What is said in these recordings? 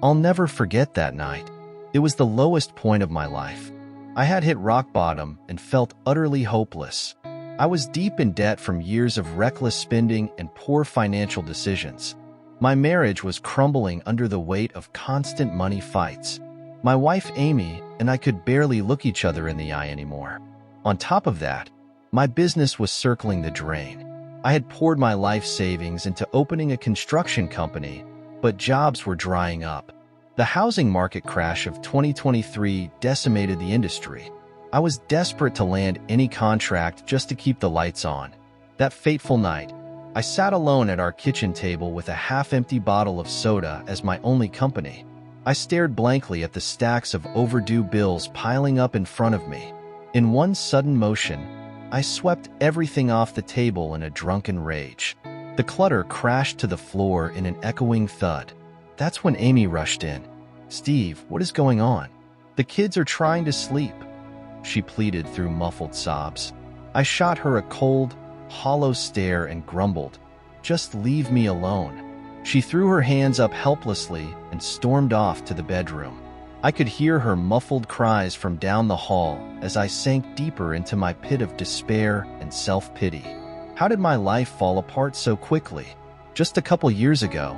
I'll never forget that night. It was the lowest point of my life. I had hit rock bottom and felt utterly hopeless. I was deep in debt from years of reckless spending and poor financial decisions. My marriage was crumbling under the weight of constant money fights. My wife Amy and I could barely look each other in the eye anymore. On top of that, my business was circling the drain. I had poured my life savings into opening a construction company, but jobs were drying up. The housing market crash of 2023 decimated the industry. I was desperate to land any contract just to keep the lights on. That fateful night, I sat alone at our kitchen table with a half-empty bottle of soda as my only company. I stared blankly at the stacks of overdue bills piling up in front of me. In one sudden motion, I swept everything off the table in a drunken rage. The clutter crashed to the floor in an echoing thud. That's when Amy rushed in. "Steve, what is going on?" "The kids are trying to sleep," she pleaded through muffled sobs. I shot her a cold, hollow stare and grumbled, "Just leave me alone." She threw her hands up helplessly and stormed off to the bedroom. I could hear her muffled cries from down the hall as I sank deeper into my pit of despair and self-pity. How did my life fall apart so quickly? Just a couple years ago,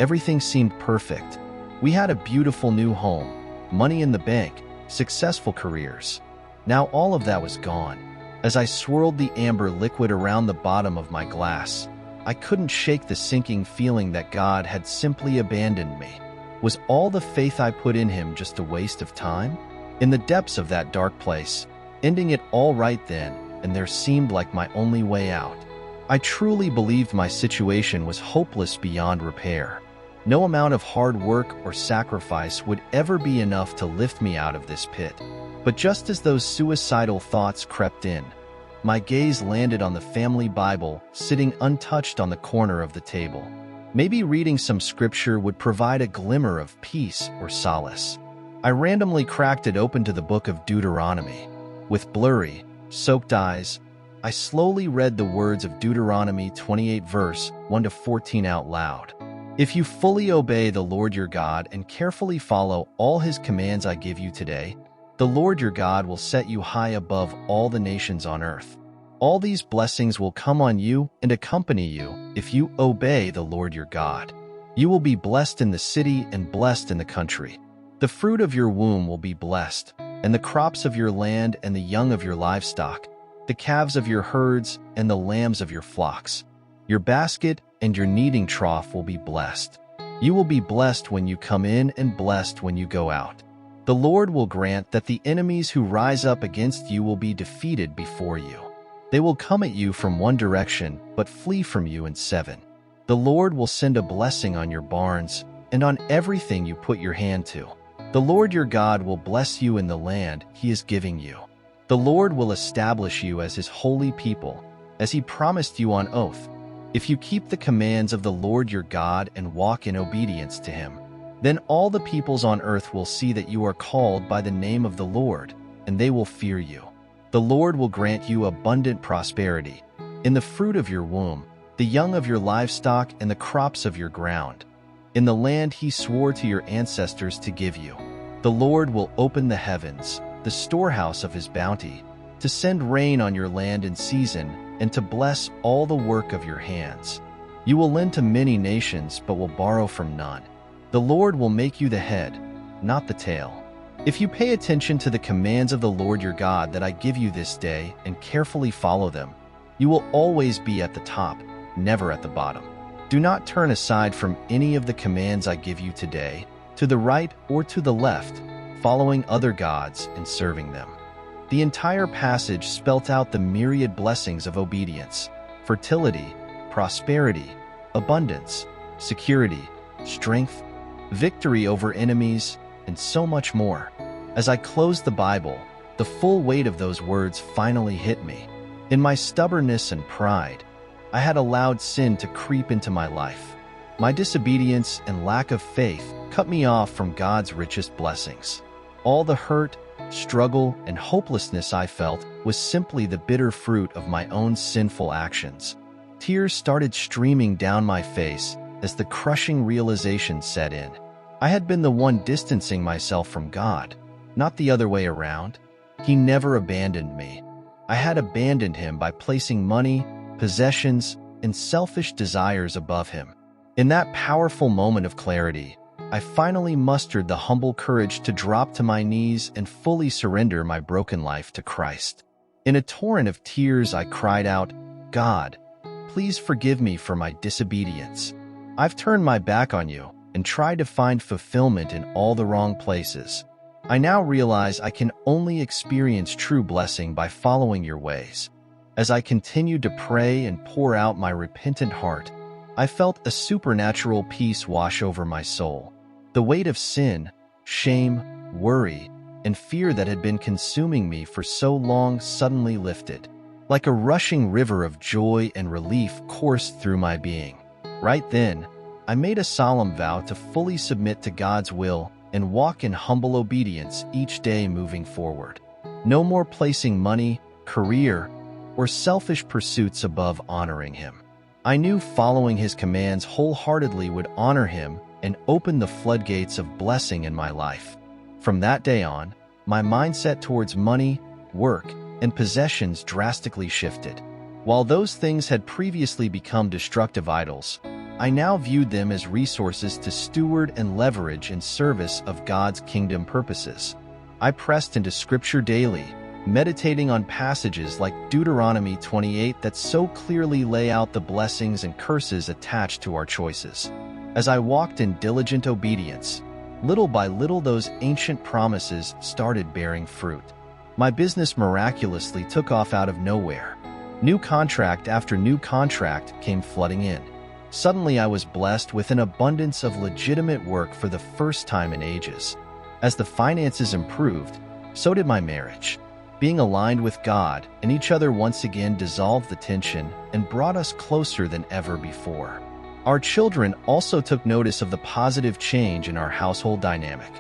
everything seemed perfect. We had a beautiful new home, money in the bank, successful careers. Now all of that was gone. As I swirled the amber liquid around the bottom of my glass, I couldn't shake the sinking feeling that God had simply abandoned me. Was all the faith I put in him just a waste of time? In the depths of that dark place, ending it all right then, and there seemed like my only way out. I truly believed my situation was hopeless beyond repair. No amount of hard work or sacrifice would ever be enough to lift me out of this pit. But just as those suicidal thoughts crept in, my gaze landed on the family Bible sitting untouched on the corner of the table. Maybe reading some scripture would provide a glimmer of peace or solace. I randomly cracked it open to the book of Deuteronomy. With blurry, soaked eyes, I slowly read the words of Deuteronomy 28 verse 1-14 out loud. "If you fully obey the Lord your God and carefully follow all his commands I give you today, the Lord your God will set you high above all the nations on earth. All these blessings will come on you and accompany you if you obey the Lord your God. You will be blessed in the city and blessed in the country. The fruit of your womb will be blessed, and the crops of your land and the young of your livestock, the calves of your herds and the lambs of your flocks. Your basket and your kneading trough will be blessed. You will be blessed when you come in and blessed when you go out. The Lord will grant that the enemies who rise up against you will be defeated before you. They will come at you from one direction, but flee from you in seven. The Lord will send a blessing on your barns and on everything you put your hand to. The Lord your God will bless you in the land he is giving you. The Lord will establish you as his holy people, as he promised you on oath, if you keep the commands of the Lord your God and walk in obedience to him. Then all the peoples on earth will see that you are called by the name of the Lord, and they will fear you. The Lord will grant you abundant prosperity in the fruit of your womb, the young of your livestock, and the crops of your ground, in the land he swore to your ancestors to give you. The Lord will open the heavens, the storehouse of his bounty, to send rain on your land in season and to bless all the work of your hands. You will lend to many nations but will borrow from none. The Lord will make you the head, not the tail. If you pay attention to the commands of the Lord your God that I give you this day and carefully follow them, you will always be at the top, never at the bottom. Do not turn aside from any of the commands I give you today, to the right or to the left, following other gods and serving them. The entire passage spelt out the myriad blessings of obedience: fertility, prosperity, abundance, security, strength, victory over enemies, and so much more. As I closed the Bible, the full weight of those words finally hit me. In my stubbornness and pride, I had allowed sin to creep into my life. My disobedience and lack of faith cut me off from God's richest blessings. All the hurt, struggle, and hopelessness I felt was simply the bitter fruit of my own sinful actions. Tears started streaming down my face as the crushing realization set in. I had been the one distancing myself from God, not the other way around. He never abandoned me. I had abandoned him by placing money, possessions, and selfish desires above him. In that powerful moment of clarity, I finally mustered the humble courage to drop to my knees and fully surrender my broken life to Christ. In a torrent of tears, I cried out, "God, please forgive me for my disobedience. I've turned my back on you and tried to find fulfillment in all the wrong places. I now realize I can only experience true blessing by following your ways." As I continued to pray and pour out my repentant heart, I felt a supernatural peace wash over my soul. The weight of sin, shame, worry, and fear that had been consuming me for so long suddenly lifted. Like a rushing river of joy and relief coursed through my being. Right then, I made a solemn vow to fully submit to God's will and walk in humble obedience each day moving forward. No more placing money, career, or selfish pursuits above honoring him. I knew following his commands wholeheartedly would honor him and open the floodgates of blessing in my life. From that day on, my mindset towards money, work, and possessions drastically shifted. While those things had previously become destructive idols, I now viewed them as resources to steward and leverage in service of God's kingdom purposes. I pressed into Scripture daily, meditating on passages like Deuteronomy 28 that so clearly lay out the blessings and curses attached to our choices. As I walked in diligent obedience, little by little those ancient promises started bearing fruit. My business miraculously took off out of nowhere. New contract after new contract came flooding in. Suddenly I was blessed with an abundance of legitimate work for the first time in ages. As the finances improved, so did my marriage. Being aligned with God and each other once again dissolved the tension and brought us closer than ever before. Our children also took notice of the positive change in our household dynamic.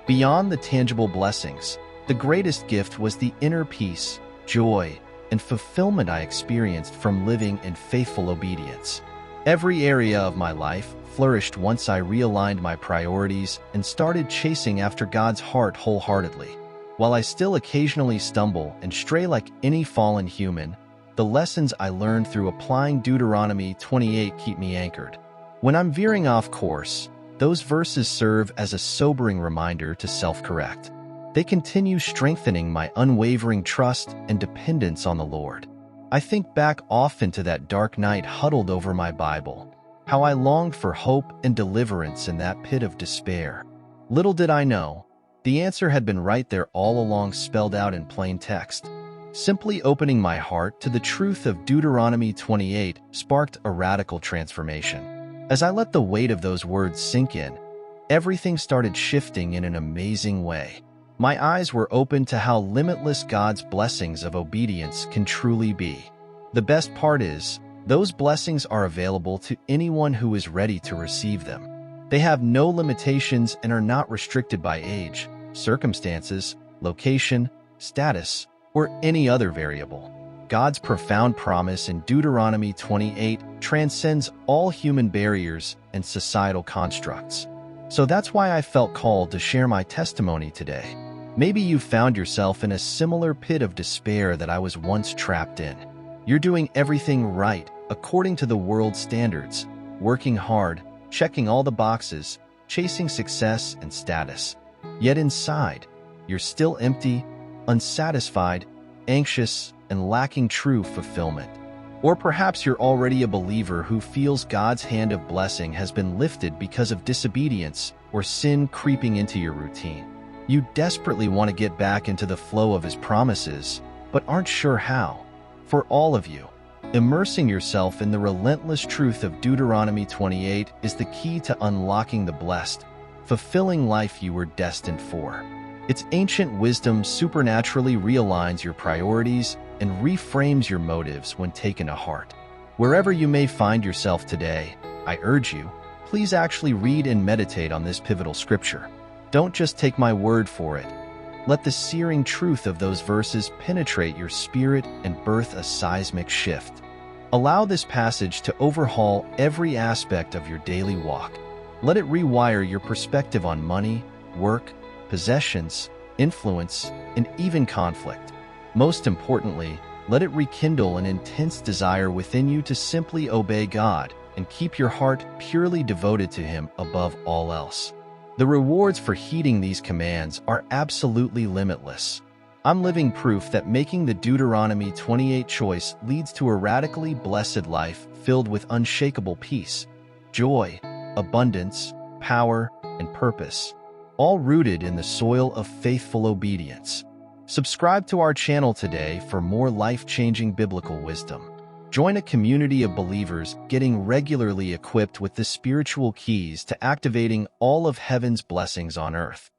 Beyond the tangible blessings, the greatest gift was the inner peace, joy, and fulfillment I experienced from living in faithful obedience. Every area of my life flourished once I realigned my priorities and started chasing after God's heart wholeheartedly. While I still occasionally stumble and stray like any fallen human, the lessons I learned through applying Deuteronomy 28 keep me anchored. When I'm veering off course, those verses serve as a sobering reminder to self-correct. They continue strengthening my unwavering trust and dependence on the Lord. I think back often to that dark night huddled over my Bible, how I longed for hope and deliverance in that pit of despair. Little did I know, the answer had been right there all along, spelled out in plain text. Simply opening my heart to the truth of Deuteronomy 28 sparked a radical transformation. As I let the weight of those words sink in, everything started shifting in an amazing way. My eyes were opened to how limitless God's blessings of obedience can truly be. The best part is, those blessings are available to anyone who is ready to receive them. They have no limitations and are not restricted by age, circumstances, location, status, or any other variable. God's profound promise in Deuteronomy 28 transcends all human barriers and societal constructs. So that's why I felt called to share my testimony today. Maybe you found yourself in a similar pit of despair that I was once trapped in. You're doing everything right, according to the world's standards, working hard, checking all the boxes, chasing success and status. Yet inside, you're still empty, unsatisfied, anxious, and lacking true fulfillment. Or perhaps you're already a believer who feels God's hand of blessing has been lifted because of disobedience or sin creeping into your routine. You desperately want to get back into the flow of His promises, but aren't sure how. For all of you, immersing yourself in the relentless truth of Deuteronomy 28 is the key to unlocking the blessed, fulfilling life you were destined for. Its ancient wisdom supernaturally realigns your priorities and reframes your motives when taken to heart. Wherever you may find yourself today, I urge you, please actually read and meditate on this pivotal scripture. Don't just take my word for it. Let the searing truth of those verses penetrate your spirit and birth a seismic shift. Allow this passage to overhaul every aspect of your daily walk. Let it rewire your perspective on money, work, possessions, influence, and even conflict. Most importantly, let it rekindle an intense desire within you to simply obey God and keep your heart purely devoted to Him above all else. The rewards for heeding these commands are absolutely limitless. I'm living proof that making the Deuteronomy 28 choice leads to a radically blessed life filled with unshakable peace, joy, abundance, power, and purpose, all rooted in the soil of faithful obedience. Subscribe to our channel today for more life-changing biblical wisdom. Join a community of believers getting regularly equipped with the spiritual keys to activating all of heaven's blessings on earth.